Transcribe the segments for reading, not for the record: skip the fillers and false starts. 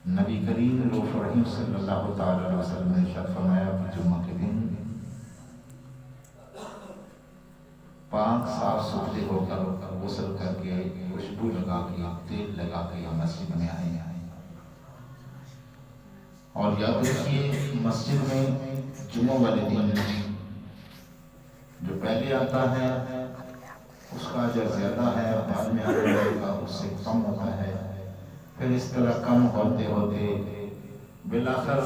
نبی کریم رؤوف رحیم صلی اللہ تعالی علیہ وسلم نے ارشاد فرمایا کہ جمعہ کے دن پاک صاف ستھرے ہو کر غسل کر کے خوشبو لگا کے تیل لگا کے مسجد میں آئیں اور یاد رکھیے مسجد میں جمعہ والے دن جو پہلے آتا ہے اس کا اجر زیادہ ہے، بعد میں آنے والے کا اس سے کم ہوتا ہے، پھر اس طرح کم ہوتے ہوتے بالآخر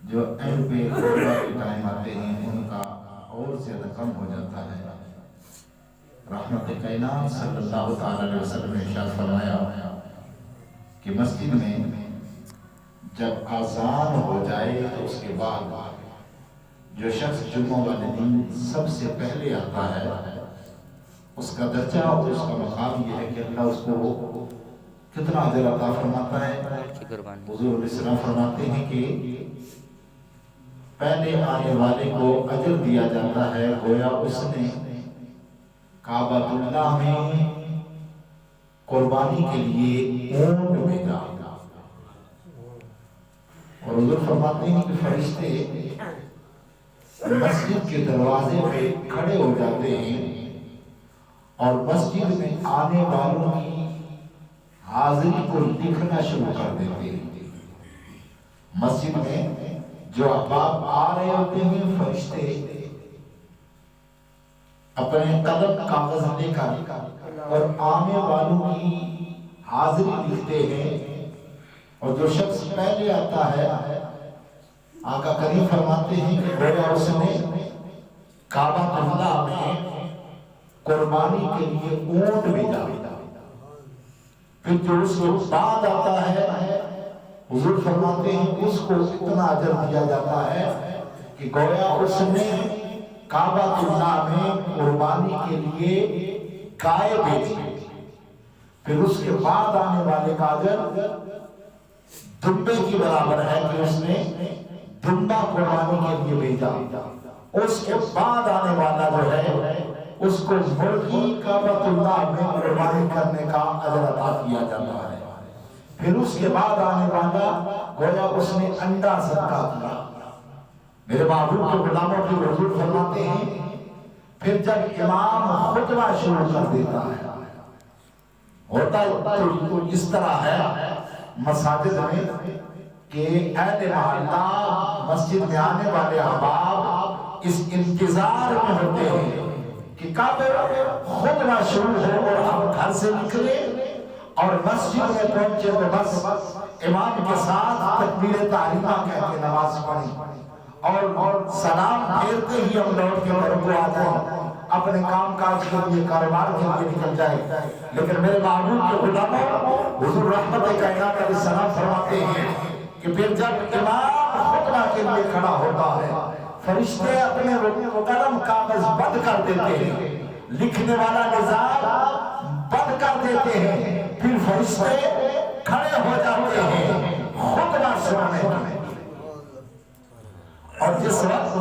جو اینڈ پہ خطبہ کے ٹائم آتے ہیں ان کا اور زیادہ کم ہو جاتا ہے۔ رحمت کائنات صلی اللہ تعالی علیہ وسلم نے ارشاد فرمایا کہ مسجد میں جب اذان ہو جائے تو اس کے بعد جو شخص جمعہ والے دن سب سے پہلے آتا ہے اس کا درجہ اور اس کا مقام یہ ہے کہ اللہ اس کو کتنا اجر عطا فرماتا ہے۔ حضور علیہ السلام فرماتے ہیں کہ پہلے آنے والے کو اجر دیا جاتا ہے گویا اس نے کعبۃ اللہ میں قربانی کے لیے اونٹ بھیجا، اور حضور فرماتے ہیں کہ فرشتے مسجد کے دروازے پہ کھڑے ہو جاتے ہیں اور مسجد میں آنے والوں کی حاضری کو لکھنا شروع کر دیتے ہیں۔ مسجد میں جو احباب آ رہے ہوتے ہیں فرشتے اپنے قلم کاغذ لے کر اور آنے والوں کی حاضری لکھتے ہیں، اور جو شخص پہلے آتا ہے آقا کریم فرماتے ہیں کہ گویا اس نے کعبۃ اللہ میں قربانی کے لیے اونٹ بھیجا۔ پھر جو اس کے بعد آتا ہے حضور فرماتے ہیں اس کو اتنا اجر دیا جاتا ہے کہ گویا اس نے کعبۃ اللہ میں قربانی کے لیے گائے بھیجی۔ پھر اس کے بعد آنے والے کا اجر دمبے کی برابر ہے کہ اس نے دمبا قربانی کے لیے بھیجا۔ اس کے بعد آنے والا جو ہے اس کو مرغی کعبۃ اللہ میں قربانی کرنے کا اجر عطا کیا جاتا ہے۔ پھر اس کے بعد آنے والا گویا اس نے انڈا صدقہ کیا۔ میرے محبوب کے غلاموں کی حضور فرماتے ہیں پھر جب امام خطبہ شروع کر دیتا ہے ہوتا تو اس طرح ہے مساجد میں کہ اہل محلہ مسجد میں آنے والے احباب اس انتظار میں ہوتے ہیں کہ کب خطبہ شروع ہو اور ہم گھر سے نکلے اور مسجد میں پہنچے تو بس امام کے ساتھ تکبیر تحریمہ کہہ کے نماز پڑھی اور سلام پھیرتے ہی ہم لوٹ کے گھر کو آ جائیں، اپنے کام کاج کے لیے کاروبار کے لیے نکل جائے۔ لیکن میرے محبوب کے غلاموں حضور رحمت کائنات علیہ السلام فرماتے ہیں کہ پھر جب امام خطبہ کے لیے کھڑا ہوتا ہے فرشتے اپنے قلم کاغذ بند کر دیتے ہیں، لکھنے والا نظام بند کر دیتے ہیں، پھر فرشتے کھڑے ہو جاتے ہیں خطبہ سننے میں۔ اور جس وقت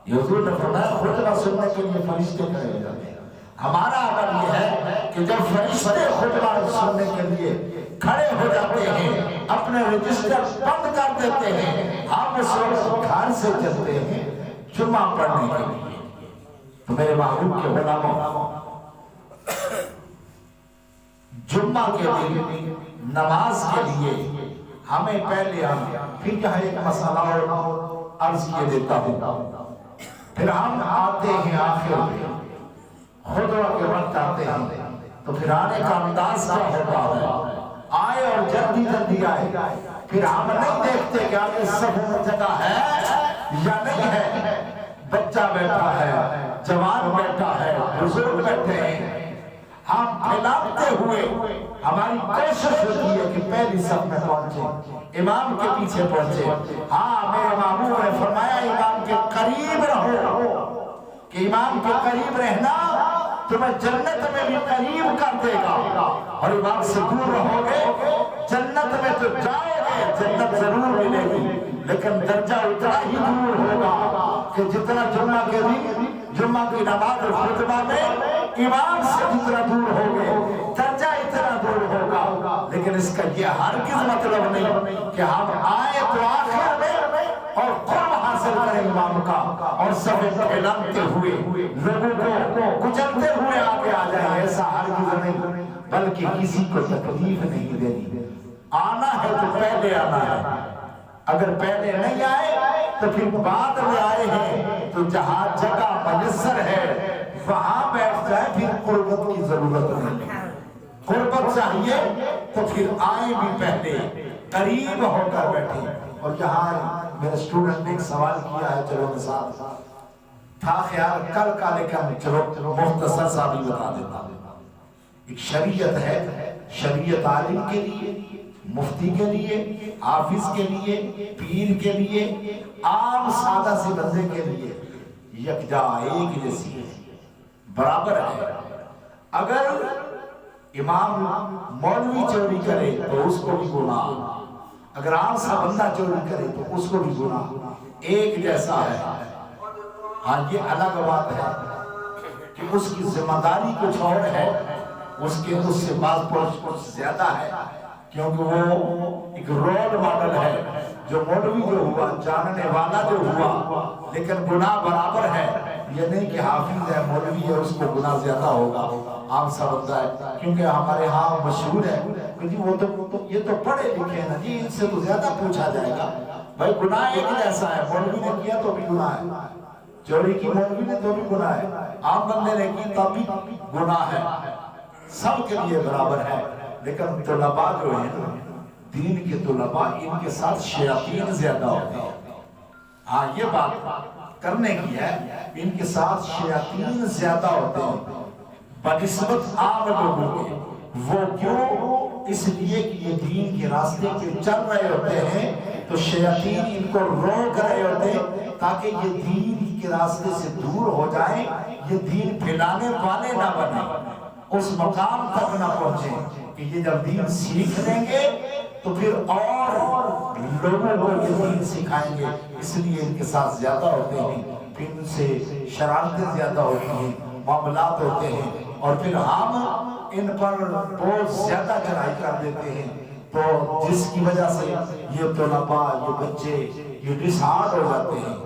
حضور نے فرمایا خطبہ سننے کے لیے فرشتے کھڑے ہو جاتے ہیں، ہمارا عمل یہ ہے کہ جب فرشتے خطبہ سننے کے لیے کھڑے ہو جاتے ہیں اپنے رجسٹر بند کر دیتے ہیں، ہم اس وقت گھر سے چلتے ہیں جمعہ پڑھنے کے لیے۔ تو میرے محبوب کے غلاموں جمعہ کے دن نماز کے لیے ہمیں پہلے پھر یہاں ایک مسئلہ عرض کیے دیتا ہوں، پھر ہم آتے ہیں آخر میں خطبہ کے وقت آتے ہیں تو پھر آنے کا انداز کیا ہوتا ہے، آئے اور جلدی جلدی آئے، پھر ہم نہیں دیکھتے کہ آگے صف میں جگہ ہے یا نہیں ہے، بچہ بیٹھا ہے، جوان بیٹھا ہے، بزرگ بیٹھے ہیں، ہم پھیلاتے ہوئے ہماری کوشش ہوتی ہے کہ پہلی صف میں پہنچے، امام کے پیچھے پہنچے۔ ہاں میرے محبوب نے فرمایا امام کے قریب رہو، کہ امام کے قریب رہنا تمہیں جنت میں بھی قریب کر دے گا، اور امام سے دور رہو گے جنت میں تو جاؤ گے، جنت ضرور ملے گی لیکن درجہ اتنا ہی دور ہوگا کہ جتنا جمعہ کے دن جمعہ کی نماز خطبہ میں امام سے جتنا دور ہوگے درجہ اتنا دور ہوگا، لیکن لیکن اس کا یہ ہرگز مطلب نہیں کہ ہم آئے تو آخر میں اور قرب حاصل کریں امام کا اور سب پھیلانتے ہوئے لوگوں کو کچلتے ہوئے آگے آ جائیں، ایسا ہرگز نہیں، بلکہ کسی کو تکلیف نہیں دینی۔ آنا ہے تو پہلے آنا ہے، اگر پہلے نہیں آئے تو پھر بعد میں آئے ہیں تو جہاں جگہ میسر ہے وہاں بیٹھ جائے، پھر قربت کی ضرورت نہیں ہے۔ قربت چاہیے تو پھر آئے بھی پہلے، قریب ہو کر بیٹھے۔ اور یہاں میرے اسٹوڈنٹ نے ایک سوال کیا ہے، چلو میں ساتھ تھا خیال کل کا، لیکن چلو مختصر سا بھی بتا دیتا ہوں۔ ایک شریعت ہے، شریعت عالم کے لیے، مفتی کے لیے، حافظ کے لیے، پیر کے لیے، عام سادہ سے بندے کے لیے یکجا ایک جیسی ہے، برابر ہے۔ اگر امام مولوی چوری کرے تو اس کو بھی گناہ، اگر عام سا بندہ چوری کرے تو اس کو بھی گناہ، ایک جیسا ہے۔ ہاں یہ الگ بات ہے کہ اس کی ذمہ داری کچھ اور ہے، اس سے بعض کچھ زیادہ ہے، کیونکہ وہ ایک رول ماڈل ہے۔ جو مولوی جو ہوا، جاننے والا جو ہوا، لیکن گناہ برابر ہے۔ یہ نہیں کہ حافظ ہے، مولوی ہے، اس کو گناہ زیادہ ہوگا، عام سا بندہ ہے۔ کیونکہ ہمارے ہاں مشہور ہے کہ جی وہ تو یہ تو پڑھے لکھے ہیں نا جی، ان سے تو زیادہ پوچھا جائے گا۔ بھائی گناہ ایک جیسا ہے، مولوی نے کیا تو بھی گناہ ہے، چوری کی مولوی نے تو بھی گناہ ہے، عام بندے نے کی تو بھی گناہ ہے، سب کے لیے برابر ہے۔ لیکن طلباء جو ہیں دین کے طلباء، ان کے ساتھ شیاطین زیادہ ہوتے ہیں۔ ہاں یہ بات کرنے کی ہے، ان کے ساتھ شیاطین زیادہ ہوتے ہیں بنسبت عام لوگوں کے۔ وہ کیوں؟ اس لیے کہ یہ دین کے راستے پہ چل رہے ہوتے ہیں تو شیاطین ان کو روک رہے ہوتے ہیں تاکہ یہ دین کے راستے سے دور ہو جائیں، یہ دین پھیلانے والے نہ بنیں، اس مقام تک نہ پہنچیں کہ یہ جب دین سیکھ لیں گے تو پھر اور لوگوں کو یہ دین سکھائیں گے۔ اس لیے ان کے ساتھ زیادہ ہوتے ہیں، پھر ان سے شرارتیں زیادہ ہوتی ہیں، معاملات ہوتے ہیں، اور پھر ہم ان پر بہت زیادہ چڑھائی کر دیتے ہیں، تو جس کی وجہ سے یہ طلباء، یہ بچے یہ ڈسہارڈ ہو جاتے ہیں۔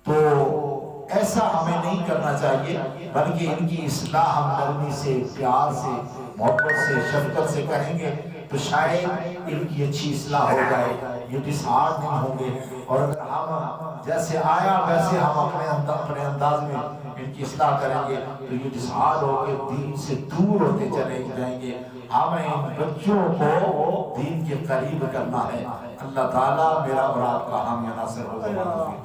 تو ایسا ہمیں نہیں کرنا چاہیے، بلکہ ان کی اصلاح ہم نرمی سے، پیار سے، محبت سے، شفقت سے کریں گے تو شاید ان کی اچھی اصلاح ہو جائے، یہ ڈسہارڈ نہیں ہوں گے۔ اور اگر ہم جیسے آیا ویسے ہم اپنے انداز میں ان کی اصلاح کریں گے تو یہ ڈسہارڈ ہو کے دین سے دور ہوتے چلے جائیں گے۔ ہمیں ان بچوں کو دین کے قریب کرنا ہے۔ اللہ تعالیٰ میرا اور آپ کا حامی ناصر ہو۔